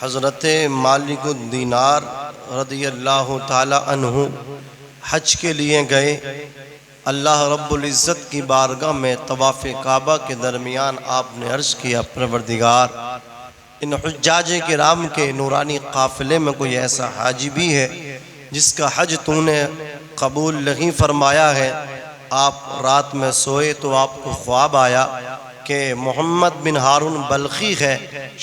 حضرت مالک الدینار رضی اللہ تعالی عنہ حج کے لیے گئے۔ اللہ رب العزت کی بارگاہ میں طواف کعبہ کے درمیان آپ نے عرض کیا، پروردگار ان حجاج کرام کے نورانی قافلے میں کوئی ایسا حاجی بھی ہے جس کا حج تو نے قبول نہیں فرمایا ہے۔ آپ رات میں سوئے تو آپ کو خواب آیا کہ محمد بن ہارون بلخی ہے،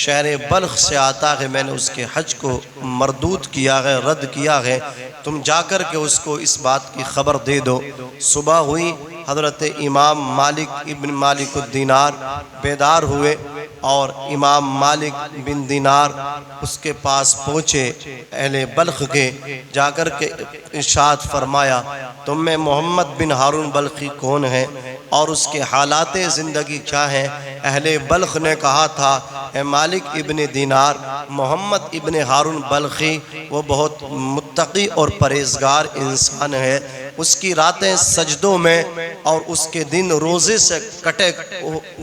شہر بلخ سے آتا ہے، میں نے اس کے حج کو مردود کیا ہے، رد کیا ہے، تم جا کر کے اس کو اس بات کی خبر دے دو۔ صبح ہوئی، حضرت امام مالک ابن مالک الدینار بیدار ہوئے اور امام مالک بن دینار اس کے پاس پہنچے، اہل بلخ کے، جا کر کے ارشاد فرمایا تم میں محمد بن ہارون بلخی کون ہے اور اس کے حالات زندگی کیا ہیں؟ اہل بلخ نے کہا تھا، اے مالک ابن دینار، محمد ابن ہارون بلخی وہ بہت متقی اور پرہیزگار انسان ہے، اس کی راتیں سجدوں میں اور اس کے دن روزے سے کٹے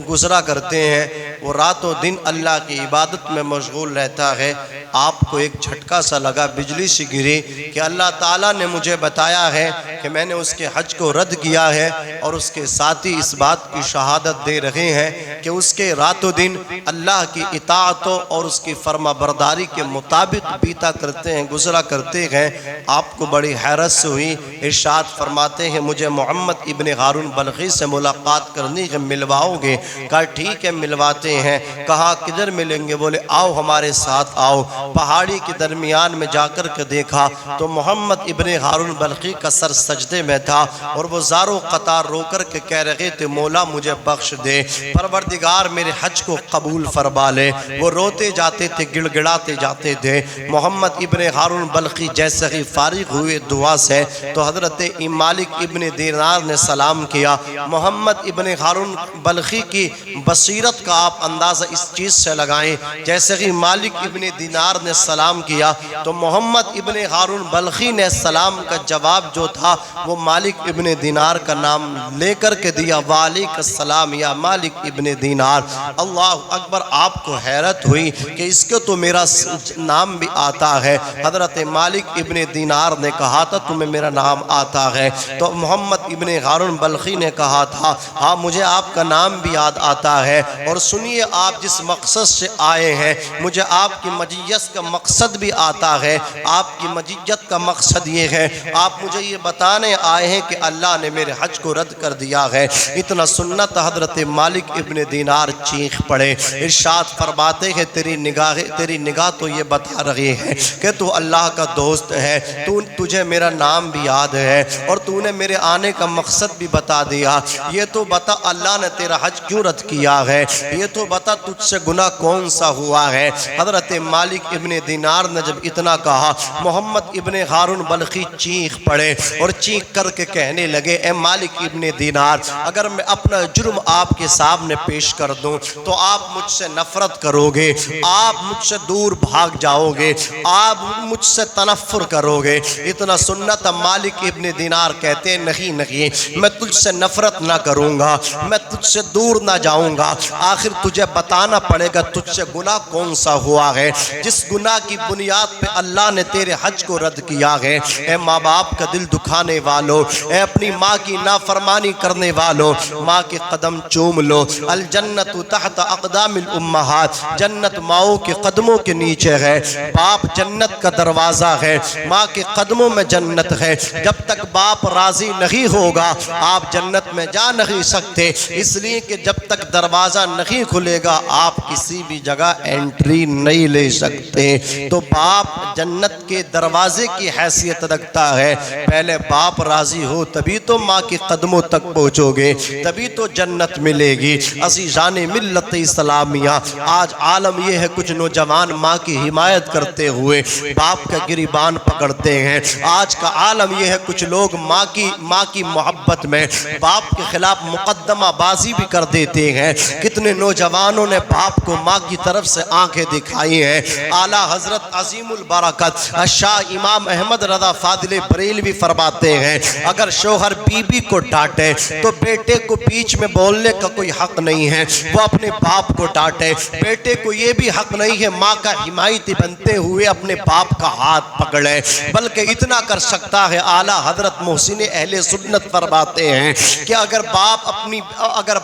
گزرا کرتے ہیں، وہ رات و دن اللہ کی عبادت میں مشغول رہتا ہے۔ آپ کو ایک جھٹکا سا لگا، بجلی سی گری کہ اللہ تعالیٰ نے مجھے بتایا ہے کہ میں نے اس کے حج کو رد کیا ہے، اور اس کے ساتھی اس بات کی شہادت دے رہے ہیں کہ اس کے رات و دن اللہ کی اطاعتوں اور اس کی فرما برداری کے مطابق بیتا کرتے ہیں، گزرا کرتے ہیں۔ آپ کو بڑی حیرت سے ہوئی، ارشاد فرماتے ہیں مجھے محمد ابن ہارون بلخی سے ملاقات کرنی ہے، ملواؤ گے؟ کہا ٹھیک ہے ملواتے ہیں۔ کہا کدھر ملیں گے؟ بولے آؤ ہمارے ساتھ آؤ۔ پہاڑی کے درمیان میں جا کر کے دیکھا تو محمد ابن ہارون بلخی کا سر سجدے میں تھا اور وہ زاروں قطار رو کر کے کہہ رہے تھے مولا مجھے بخش دے، پروردگار میرے حج کو قبول فرما لے۔ وہ روتے جاتے تھے، گڑ گڑاتے جاتے تھے۔ محمد ابن ہارون بلخی جیسے ہی فارغ ہوئے دعا سے تو حضرت مالک ابن دینار نے سلام کیا۔ محمد ابن ہارون بلخی کی بصیرت کا آپ اندازہ اس چیز سے لگائیں، جیسے ہی مالک ابن دینار نے سلام کیا تو محمد ابن ہارون بلخی نے سلام کا جواب جو تھا وہ مالک ابن دینار کا نام لے کر کے دیا، وعلیک السلام یا مالک ابن دینار۔ اللہ اکبر! آپ کو حیرت ہوئی کہ اس کو تو میرا نام بھی آتا ہے۔ حضرت مالک ابن دینار نے کہا تھا تمہیں میرا نام آتا ہے؟ تو محمد ابن ہارون بلخی نے کہا تھا ہاں مجھے آپ کا نام بھی یاد آتا ہے، اور سنیے آپ جس مقصد سے آئے ہیں مجھے آپ کی مجیت کا مقصد بھی آتا ہے۔ آپ کی مجیت کا مقصد یہ ہے، آپ مجھے یہ بتانے آئے ہیں کہ اللہ نے میرے حج کو رد کر دیا ہے۔ اتنا سنت حضرت مالک ابن دینار چیخ پڑے، ارشاد فرماتے ہیں تیری نگاہ تو یہ بتا رہی ہے کہ تو اللہ کا دوست ہے، تجھے میرا نام بھی یاد ہے اور تو نے میرے آنے کا مقصد بھی بتا دیا۔ یہ تو بتا اللہ نے تیرا حج کیوں رد کیا ہے، یہ تو بتا تجھ سے گناہ کون سا ہوا ہے۔ حضرت مالک ابن دینار نے جب اتنا کہا محمد ابن ہارون بلخی چیخ پڑے اور چیخ کر کے کہنے لگے اے مالک ابن دینار، اگر میں اپنا جرم آپ کے سامنے پیش کر دوں تو آپ مجھ سے نفرت کرو گے، آپ مجھ سے دور بھاگ جاؤ گے، آپ مجھ سے تنفر کرو گے۔ اتنا سنت مالک ابن دینار کہتے نہیں میں تجھ سے نفرت نہ کروں گا، میں تجھ سے دور نہ جاؤں گا، آخر تجھے بتانا پڑے گا تجھ سے گناہ کون سا ہوا ہے جس گناہ کی بنیاد پہ اللہ نے تیرے حج کو رد کیا ہے۔ اے ماں باپ کا دل دکھانے والو، اے اپنی ماں کی نافرمانی کرنے والو، ماں کے قدم چوم لو۔ الجنت تحت اقدام الامہات، جنت ماؤں کے قدموں کے نیچے ہے۔ باپ جنت کا دروازہ ہے، ماں کے قدموں میں جنت ہے۔ جب تک باپ راضی نہیں ہوگا آپ جنت میں جا نہیں سکتے، اس لیے کہ جب تک دروازہ نہیں کھلے گا آپ کسی بھی جگہ انٹری نہیں لے سکتے۔ تو باپ جنت کے دروازے کی حیثیت رکھتا ہے، پہلے باپ راضی ہو تبھی تو ماں کے قدموں تک پہنچو گے، تبھی تو جنت ملے گی۔ عزیزان ملت اسلامیہ، آج عالم یہ ہے کچھ نوجوان ماں کی حمایت کرتے ہوئے باپ کا گریبان پکڑتے ہیں۔ آج کا عالم یہ ہے کچھ لوگ ماں کی کی محبت میں باپ کے خلاف مقدمہ بازی بھی کر دیتے ہیں۔ کتنے نوجوانوں نے باپ کو ماں کی طرف سے آنکھیں دکھائی ہیں۔ اعلیٰ حضرت عظیم البرکت شاہ امام احمد رضا فاضل بریلوی فرماتے ہیں اگر شوہر بیوی کو ڈانٹے تو بیٹے کو بیچ میں بولنے کا کوئی حق نہیں ہے، وہ اپنے باپ کو ڈانٹے۔ بیٹے کو یہ بھی حق نہیں ہے ماں کا حمایتی بنتے ہوئے اپنے باپ کا ہاتھ پکڑے، بلکہ اتنا کر سکتا ہے اعلیٰ حضرت محسن اہل سنت فرماتے ہیں کہ اگر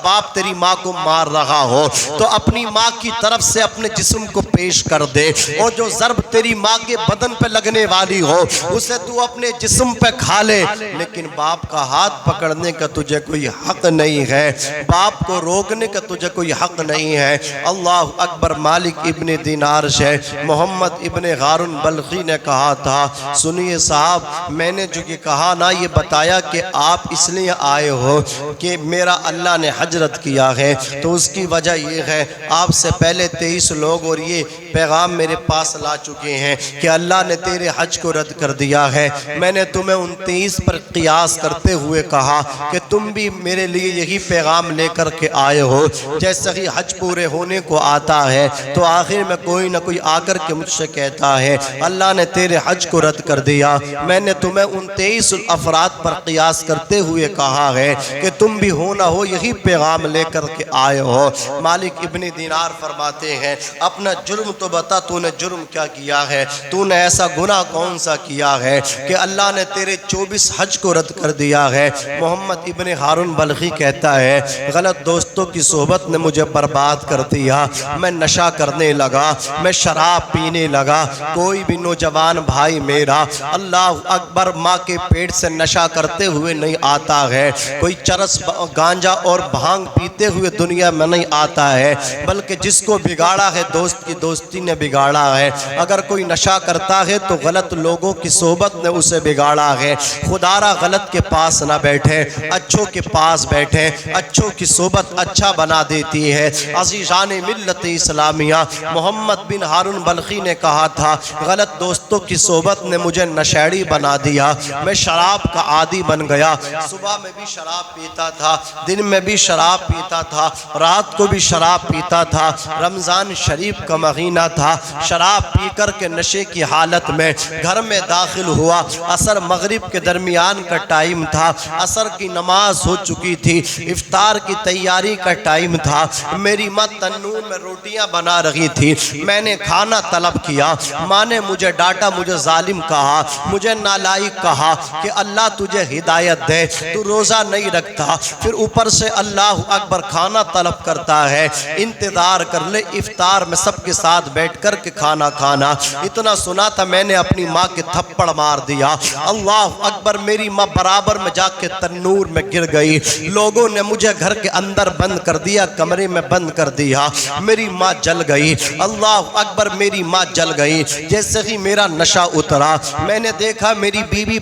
باپ تیری ماں کو مار رہا ہو تو اپنی ماں کی طرف سے اپنے جسم کو پیش کر دے، اور جو ضرب تیری ماں کے بدن پہ لگنے والی ہو اسے تو اپنے جسم پہ کھا لے، لیکن باپ کا ہاتھ پکڑنے کا تجھے کوئی حق نہیں ہے، باپ کو روکنے کا تجھے کوئی حق نہیں ہے۔ اللہ اکبر۔ مالک ابن دینار سے محمد ابن غارن بلخی نے کہا تھا سنیے صاحب، میں نے جو یہ کہا نا یہ بتایا کہ آپ اس لیے آئے ہو کہ میرا اللہ نے حجرت کیا ہے، تو اس کی وجہ یہ ہے آپ سے پہلے 23 لوگ اور یہ پیغام میرے پاس لا چکے ہیں کہ اللہ نے تیرے حج کو رد کر دیا ہے۔ میں نے تمہیں 29 پر قیاس کرتے ہوئے کہا کہ تم بھی میرے لیے یہی پیغام لے کر کے آئے ہو۔ جیسے ہی حج پورے ہونے کو آتا ہے تو آخر میں کوئی نہ کوئی آ کر کے مجھ سے کہتا ہے اللہ نے تیرے حج کو رد کر دیا۔ میں نے تمہیں 29 افراد پر قیاس کرتے ہوئے کہا ہے کہ تم بھی ہو نہ ہو یہی پیغام لے کر کے آئے ہو۔ مالک ابن دینار فرماتے ہیں اپنا جرم تو بتا، تو نے جرم کیا کیا ہے؟ تو نے ایسا گناہ کون سا کیا ہے کہ اللہ نے تیرے 24 حج کو رد کر دیا ہے؟ محمد ابن ہارون بلخی کہتا ہے غلط دوستوں کی صحبت نے مجھے برباد کر دیا، میں نشہ کرنے لگا، میں شراب پینے لگا۔ کوئی بھی نوجوان بھائی میرا اللہ اکبر ماں کے پیٹ سے نشہ کرتے ہوئے نہیں آتا ہے، کوئی چرس گانجا اور بھانگ پیتے ہوئے دنیا میں نہیں آتا ہے، بلکہ جس کو بگاڑا ہے دوست کی دوستی نے بگاڑا ہے۔ اگر کوئی نشہ کرتا ہے تو غلط لوگوں کی صحبت نے اسے بگاڑا ہے۔ خدارہ غلط کے پاس نہ بیٹھے، اچھوں کے پاس بیٹھے، اچھوں کی صحبت اچھا بنا دیتی ہے۔ عزیزان ملت اسلامیہ، محمد بن ہارون بلخی نے کہا تھا غلط دوستوں کی صحبت نے مجھے نشیڑی بنا دیا، میں شراب کا عادی بن گیا۔ صبح میں بھی شراب پیتا تھا، دن میں بھی شراب پیتا تھا، رات کو بھی شراب پیتا تھا۔ رمضان شریف کا مہینہ تھا، شراب پی کر کے نشے کی حالت میں گھر میں داخل ہوا۔ عصر مغرب کے درمیان کا ٹائم تھا، عصر کی نماز ہو چکی تھی، افطار کی تیاری کا ٹائم تھا۔ میری ماں تنور میں روٹیاں بنا رہی تھی، میں نے کھانا طلب کیا، ماں نے مجھے ڈانٹا، مجھے ظالم کہا، مجھے نالائق کہا کہ اللہ تجھے ہدایت دے، تو روزہ نہیں رکھتا، پھر اوپر سے اللہ اکبر کھانا طلب کرتا ہے۔ انتظار کر لے، افطار میں سب کے ساتھ بیٹھ کر کے کھانا کھانا۔ اتنا سنا تھا میں نے اپنی ماں کے تھپڑ مار دیا۔ اللہ اکبر، میری ماں برابر میں جا کے تنور میں گر گئی۔ لوگوں نے مجھے گھر کے اندر بند کر دیا، کمرے میں بند کر دیا، میری ماں جل گئی۔ اللہ اکبر، میری ماں جل گئی۔ جیسے ہی میرا نشہ اترا میں نے دیکھا میری بیوی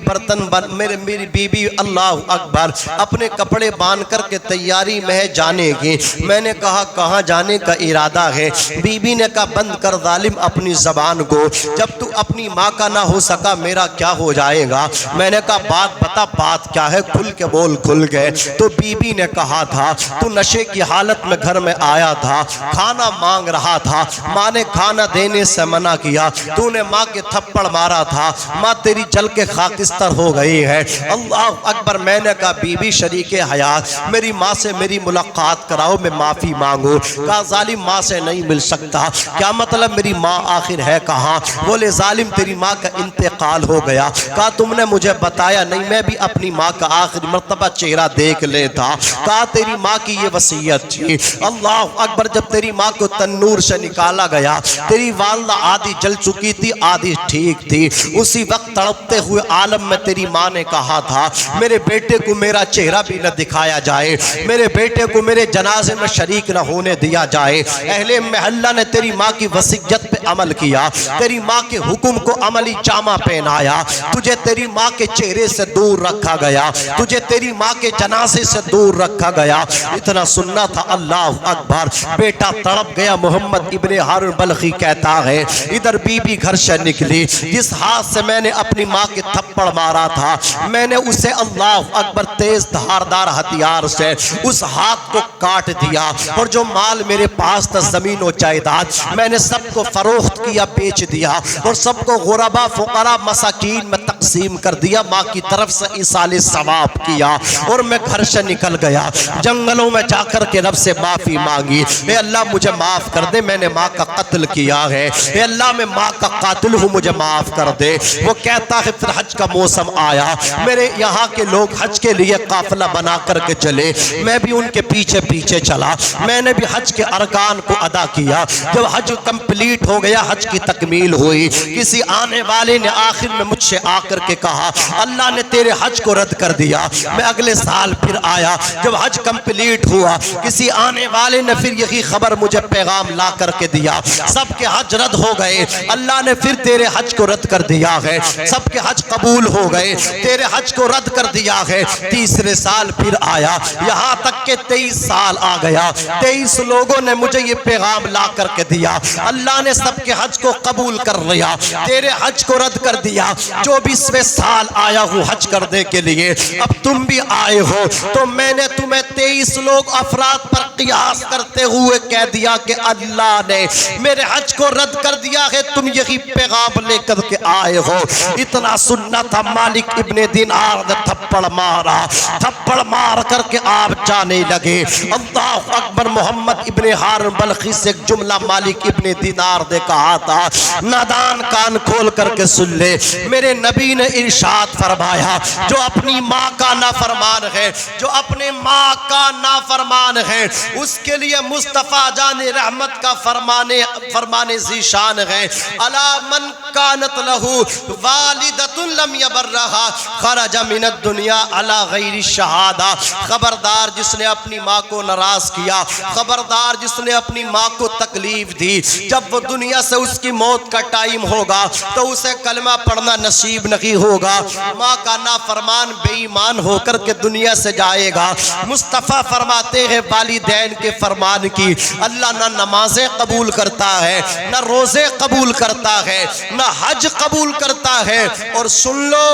میری بیوی اللہ اکبر اپنے کپڑے باندھ کر کے تیاری میں ہے جانے کی۔ میں نے کہا کہاں جانے کا ارادہ ہے؟ بیوی نے کہا بند کر ظالم اپنی زبان کو، جب تو اپنی ماں کا نہ ہو سکا میرا کیا ہو جائے گا؟ میں نے کہا بات بتا، بات کیا ہے؟ کھل کے بول۔ کھل گئے تو بیوی نے کہا تھا تو نشے کی حالت میں گھر میں آیا تھا، کھانا مانگ رہا تھا، ماں نے کھانا دینے سے منع کیا، تو نے ماں کے تھپڑ مارا تھا، ماں تیری جل کے خاکستر ہو گئی ہے۔ اللہ اکبر، میں نے کہا بیوی شریک حیات میری ماں سے میری ملاقات کراؤ، میں معافی مانگو۔ کہا ظالم ماں سے نہیں مل سکتا۔ کیا مطلب میری ماں آخر ہے کہاں؟ بولے ظالم تیری ماں کا انتقال ہو گیا۔ کہا تم نے مجھے بتایا نہیں، میں بھی اپنی ماں کا آخری مرتبہ چہرہ دیکھ لیتا۔ کہا تیری ماں کی یہ وصیت تھی۔ اللہ اکبر، جب تیری ماں کو تنور سے نکالا گیا، تیری والدہ آدھی جل چکی تھی، آدھی ٹھیک تھی۔ اسی وقت تڑپتے ہوئے عالم میں تیری ماں نے کہا تھا میرے بیٹے کو میرا چہرہ بھی نہ دکھایا جائے، میرے بیٹے کو میرے جنازے میں شریک نہ ہونے دیا جائے۔ اہل محلہ نے تیری ماں کی وصیت پہ عمل کیا، تیری ماں کے حکم کو عملی جامہ پہنایا، تجھے تیری ماں کے چہرے سے دور رکھا گیا، تجھے تیری ماں کے جنازے سے دور رکھا گیا۔ اتنا سننا تھا۔ اللہ اکبر، بیٹا تڑپ گیا۔ محمد ابن ہارون بلخی کہتا ہے ادھر بی بی گھر سے نکلی، جس ہاتھ سے میں نے اپنی ماں کے تھپڑ مارا تھا میں نے اسے اللہ اکبر تیز دھاردار ہتھیار سے اس ہاتھ کو کاٹ دیا، اور جو مال میرے پاس تھا زمین و جائیداد میں نے سب کو فروخت کیا، بیچ دیا، اور سب کو غربا فقراء مساکین میں تقسیم کر دیا، ماں کی طرف سے ایصال ثواب کیا، اور میں گھر سے نکل گیا، جنگلوں میں جا کر کے رب سے معافی مانگی، اے اللہ مجھے معاف کر دے، میں نے ماں کا قتل کیا ہے، اے اللہ میں ماں کا قاتل ہوں، مجھے معاف کر دے۔ وہ کہتا ہے پھر حج کا موسم آیا، میرے یہاں کے لوگ حج کے لیے قافلہ بنا کر کے چلے، میں بھی ان کے پیچھے پیچھے چلا، میں نے بھی حج کے ارکان کو ادا کیا۔ جب حج کمپلیٹ ہو گیا، حج کی تکمیل ہوئی، کسی آنے والے نے آخر میں مجھ سے آ کر کے کہا اللہ نے تیرے حج کو رد کر دیا۔ میں اگلے سال پھر آیا، جب حج کمپلیٹ ہوا، کسی آنے والے نے پھر یہی خبر مجھے پیغام لا کر کے دیا، سب کے حج رد ہو گئے، اللہ نے پھر تیرے حج کو رد کر دیا ہے، سب کے حج قبول ہو گئے، تیرے حج کو رد کر دیا ہے۔ تیسرے سال پھر آیا، یہاں تک کہ 23 سال آ گیا، 23 لوگوں نے مجھے یہ پیغام لا کر کے دیا، اللہ نے سب کے حج کو قبول کر لیا، تیرے حج کو رد کر دیا۔ 24ویں سال آیا ہوں حج کرنے کے لیے، اب تم بھی آئے ہو، تو میں نے تمہیں 23 لوگ افراد پر قیاس کرتے ہوئے کہہ دیا کہ اللہ نے میرے حج کو رد کر دیا ہے، تم یہی پیغام لے کر کے آئے ہو۔ اتنا سننا تھا، مالک ابن دینار نے تھپڑ مارا، تھپڑ مار کر کے آپ جانے لگے۔ اللہ اکبر۔ محمد ابن ہارون بلخی سے ایک جملہ مالک ابن دینار نے کہا تھا، نادان کان کھول کر کے سن لے، میرے نبی نے ارشاد فرمایا جو اپنی ماں کا نافرمان ہے، جو اپنے ماں کا نافرمان ہے، اس کے لیے مصطفیٰ جان رحمت کا فرمان ذیشان ہے، الا من کانت لہو والدۃ لم یبرھا خرج من الدنیا علی غیر الشہادہ۔ خبردار جس نے اپنی ماں کو ناراض کیا، خبردار جس نے اپنی ماں کو تکلیف دی، جب وہ دنیا سے اس کی موت کا ٹائم ہوگا تو اسے کلمہ پڑھنا نصیب نہیں ہوگا، ماں کا نافرمان بے ایمان ہو کر کے دنیا سے جائے گا۔ مصطفیٰ فرماتے ہیں والدین کے فرمان کی اللہ نہ نمازیں قبول کرتا ہے، نہ روزے قبول کرتا ہے، نہ حج قبول کرتا ہے، اور سن لو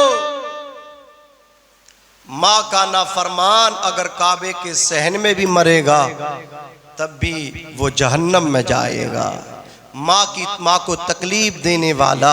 ماں کا نافرمان اگر کعبے کے صحن میں بھی مرے گا تب بھی وہ جہنم میں جائے گا۔ ماں کو تکلیف دینے والا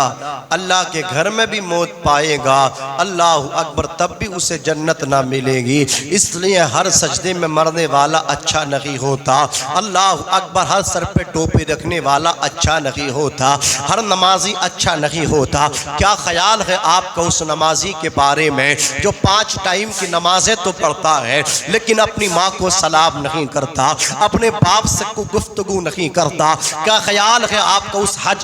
اللہ کے گھر میں بھی موت پائے گا، اللہ اکبر، تب بھی اسے جنت نہ ملے گی۔ اس لیے ہر سجدے میں مرنے والا اچھا نہیں ہوتا، اللہ اکبر، ہر سر پہ ٹوپی رکھنے والا اچھا نہیں ہوتا، ہر نمازی اچھا نہیں ہوتا۔ کیا خیال ہے آپ کا اس نمازی کے بارے میں جو 5 ٹائم کی نمازیں تو پڑھتا ہے لیکن اپنی ماں کو سلام نہیں کرتا، اپنے باپ سے کوئی گفتگو نہیں کرتا؟ کیا خیال ہے آپ کا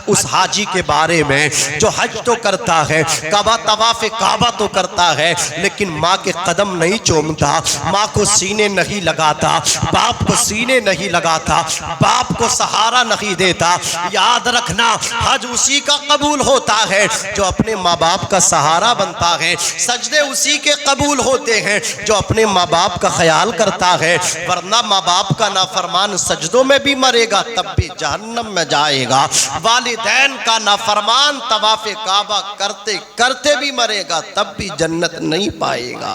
اس حاجی کے بارے میں جو حج تو کرتا ہے، کعبہ طواف کعبہ تو کرتا ہے لیکن ماں کے قدم نہیں چومتا، ماں کو سینے نہیں لگاتا، باپ کو سینے نہیں لگاتا، باپ کو سہارا نہیں دیتا؟ یاد رکھنا حج اسی کا قبول ہوتا ہے جو اپنے ماں باپ کا سہارا بنتا ہے، سجدے اسی کے قبول ہوتے ہیں جو اپنے ماں باپ کا خیال کرتا ہے، ورنہ ماں باپ کا نافرمان سجدوں میں بھی مرے گا تب بھی جہنم میں جائے گا، والدین کا نافرمان طواف کعبہ کرتے کرتے بھی مرے گا تب بھی جنت نہیں پائے گا۔